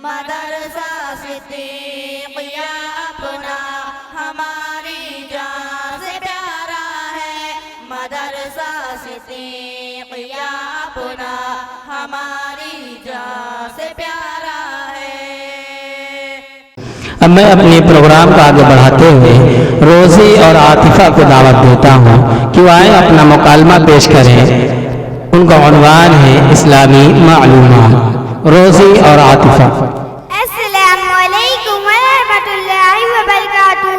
مدرسہ صدیقیہ اپنا ہماری جان سے پیارا ہے، مدرسہ صدیقیہ اپنا ہماری جان سے پیارا ہے۔ اب میں اپنے پروگرام کو آگے بڑھاتے ہوئے روزی اور عاطفہ کو دعوت دیتا ہوں کہ وہ آئیں اپنا مکالمہ پیش کریں۔ ان کا عنوان ہے اسلامی معلومات۔ روزی اور عاطفہ۔ السلام علیکم ورحمۃ اللہ وبرکاتہ۔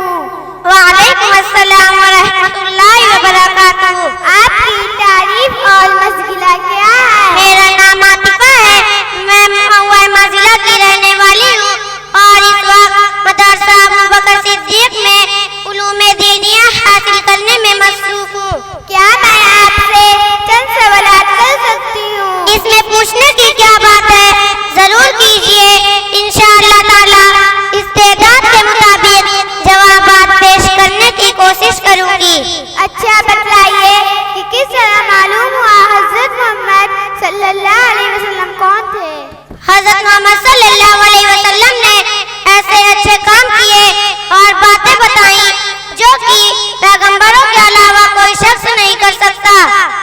وعلیکم السلام ورحمۃ اللہ وبرکاتہ۔ آپ کی تعریف اور مشغلہ کیا ہے؟ میرا نام عاطفہ ہے، میں مہوائے ضلع کی رہنے والی ہوں اور اس وقت مدرسہ ابوبکر صدیق میں علوم دینیہ حاصل کرنے میں مصروف ہوں۔ کیا میں آپ سے چند سوالات کر سکتی ہوں؟ اس میں پوچھنے کی کیا بات ہے، ضرور کیجیے، انشاءاللہ تعالی استعداد کے مطابق جوابات پیش کرنے کی کوشش کروں گی۔ اچھا بتلائیے کہ کس طرح معلوم ہوا حضرت محمد صلی اللہ علیہ وسلم کون تھے؟ حضرت محمد صلی اللہ علیہ وسلم نے ایسے اچھے کام کیے اور باتیں بتائیں جو کہ پیغمبروں کے علاوہ کوئی شخص نہیں کر سکتا۔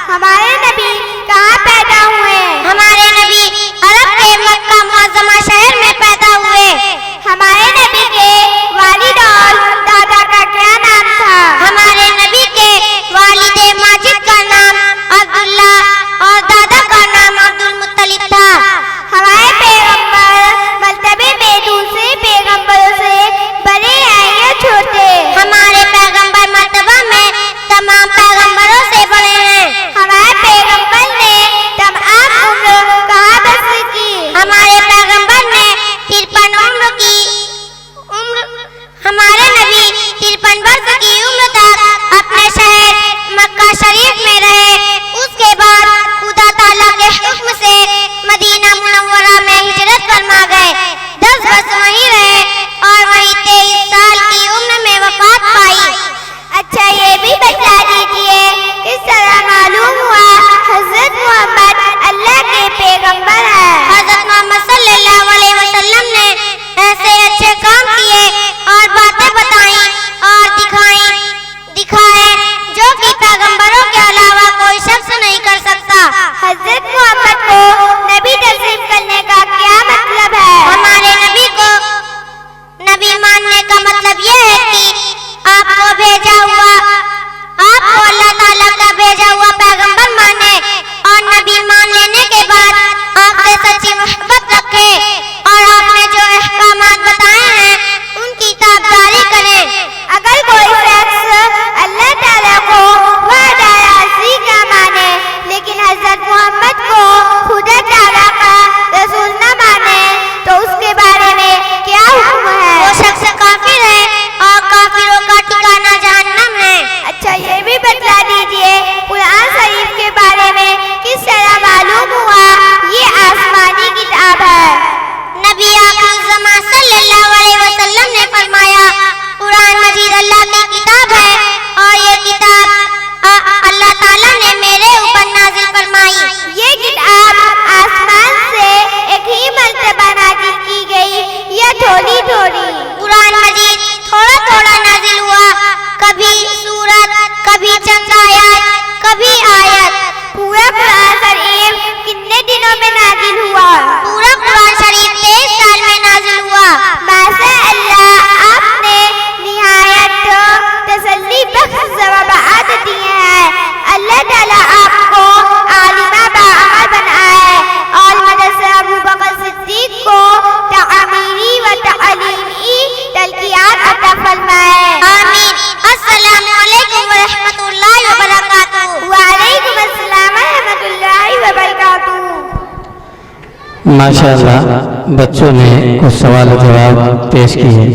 ہمارے نبی کہاں پیدا ہوئے؟ ہمارے نبی عرب کے مکہ معظمہ شہر میں پیدا ہوئے۔ ہمارے نبی کے والد اور دادا کا کیا نام تھا؟ ہمارے نبی کے والد ماجد کا نام عبداللہ اور دادا کا نام عبدالمطلب تھا۔ ہمارے پیغمبر مرتبے میں دوسرے پیغمبروں سے بڑے ہیں یا چھوٹے؟ ہمارے پیغمبر مرتبہ میں تمام پیغمبروں سے بڑے ہیں۔ ہمارے پیغمبر نے تمام عمر کہاں بسر کی؟ ہمارے پیغمبر نے 53 عمر کی ہمارے نبی 53 برس کی عمر تک اپنے شہر مکہ شریف میں رہے۔ اس کے بعد خدا تعالیٰ کے حکم سے مدینہ منورہ میں ہجرت فرما گئے۔ 10 برس وہیں رہے اور وہیں 23 سال کی عمر میں وفات پائی۔ اچھا یہ بھی بتا دیجیے کس طرح معلوم ہوا حضرت محمد اللہ کے پیغمبر ہیں؟ حضرت محمد صلی اللہ علیہ وسلم نے ایسے اچھے کام کیے اور باتیں بتائیں اور دکھائے جو کہ پیغمبروں کے علاوہ کوئی شخص نہیں کر سکتا۔ حضرت محمد کو نبی تسلیم کرنے کا کیا مطلب ہے؟ ہمارے نبی کو نبی ماننے کا مطلب یہ ہے کہ آپ کو اللہ تعالیٰ کا بھیجا ہوا پیغمبر مانے اور نبی مان لینے کے بعد آپ سے سچی محبت رکھے اور آپ نے جو احکامات بتائے ہیں ان کی تابعداری کریں۔ اگر کوئی شخص اللہ تعالیٰ کو وعدہ عظیم کا مانے لیکن حضرت محمد کو خدا تعالیٰ کا رسول نہ مانے تو اس کے بارے میں کیا حکم ہے؟ وہ شخص کافر ہے اور کافروں کا ٹھکانہ جہنم ہے۔ اچھا یہ بھی بتلا دیجیے قرآن شریف کے بارے میں کس طرح معلوم ہوا یہ آسمانی کتاب ہے؟ نبی آخر زمان صلی اللہ علیہ وسلم نے فرمایا قرآن مجید اللہ کی کتاب ہے اور یہ کتاب اللہ تعالیٰ نے میرے اوپر نازل فرمائی۔ یہ کتاب آسمان سے ایک ہی مرتبہ نازل کی گئی یا تھوڑی تھوڑی؟ قرآن مجید تھوڑا تھوڑا نازل ہوا، کبھی سورت، کبھی چند آیات، کبھی آیت۔ پورا قرآن شریف کتنے دنوں میں نازل ہوا؟ پورا قرآن شریف 23 سال میں نازل ہوا۔ ماشاء اللہ آپ نے نہایت تسلی بخش جوابات دیے ہیں۔ اللہ تعالیٰ آپ کو عالمہ باعمل بنائے اور مدرسہ ابوبکر صدیق کو تعمیری و تعلیمی تلقیات عطا فرمائے۔ آمین۔ السلام علیکم ورحمۃ اللہ وبرکاتہ۔ وعلیکم السلام ورحمۃ اللہ وبرکاتہ۔ ماشاءاللہ بچوں نے کچھ سوال و جواب پیش کیے۔